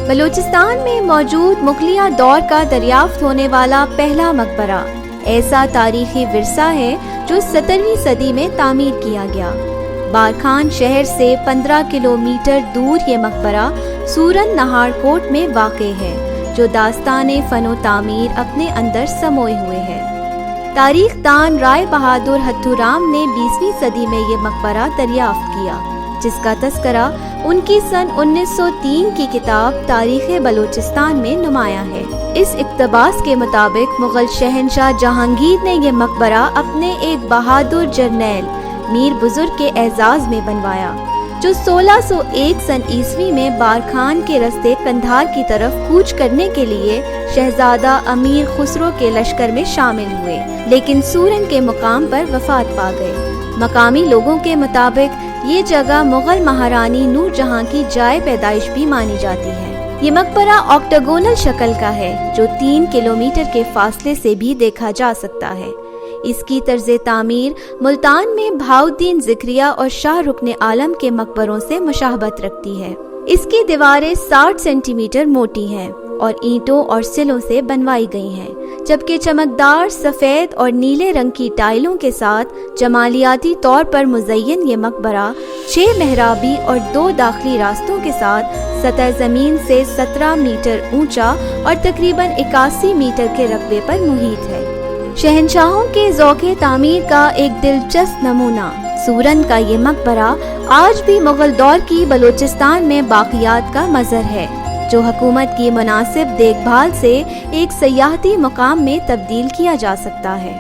بلوچستان میں موجود مغلیہ دور کا دریافت ہونے والا پہلا مقبرہ ایسا تاریخی ورثہ ہے جو 17ویں صدی میں تعمیر کیا گیا۔ بارکھان شہر سے 15 کلومیٹر دور یہ مقبرہ سورن نہار کوٹ میں واقع ہے، جو داستان فن و تعمیر اپنے اندر سموئے ہوئے ہے۔ تاریخ دان رائے بہادر ہتھورام نے 20ویں صدی میں یہ مقبرہ دریافت کیا، جس کا تذکرہ ان کی سن 1903 کی کتاب تاریخ بلوچستان میں نمایاں ہے۔ اس اقتباس کے مطابق مغل شہنشاہ جہانگیر نے یہ مقبرہ اپنے ایک بہادر جرنیل میر بزرگ کے اعزاز میں بنوایا، جو 1601 سن عیسوی میں بارکھان کے رستے قندھار کی طرف کوچ کرنے کے لیے شہزادہ امیر خسرو کے لشکر میں شامل ہوئے، لیکن سورن کے مقام پر وفات پا گئے۔ مقامی لوگوں کے مطابق یہ جگہ مغل مہارانی نور جہاں کی جائے پیدائش بھی مانی جاتی ہے۔ یہ مقبرہ آکٹاگونل شکل کا ہے، جو 3 کلومیٹر کے فاصلے سے بھی دیکھا جا سکتا ہے۔ اس کی طرز تعمیر ملتان میں بہاؤالدین ذکریہ اور شاہ رکن عالم کے مقبروں سے مشابہت رکھتی ہے۔ اس کی دیواریں 60 سینٹی میٹر موٹی ہیں اور اینٹوں اور سلوں سے بنوائی گئی ہیں، جبکہ چمکدار سفید اور نیلے رنگ کی ٹائلوں کے ساتھ جمالیاتی طور پر مزین یہ مقبرہ 6 محرابی اور 2 داخلی راستوں کے ساتھ سطح زمین سے 17 میٹر اونچا اور تقریباً 81 میٹر کے رقبے پر محیط ہے۔ شہنشاہوں کے ذوق تعمیر کا ایک دلچسپ نمونہ سورن کا یہ مقبرہ آج بھی مغل دور کی بلوچستان میں باقیات کا مظہر ہے، جو حکومت کی مناسب دیکھ بھال سے ایک سیاحتی مقام میں تبدیل کیا جا سکتا ہے۔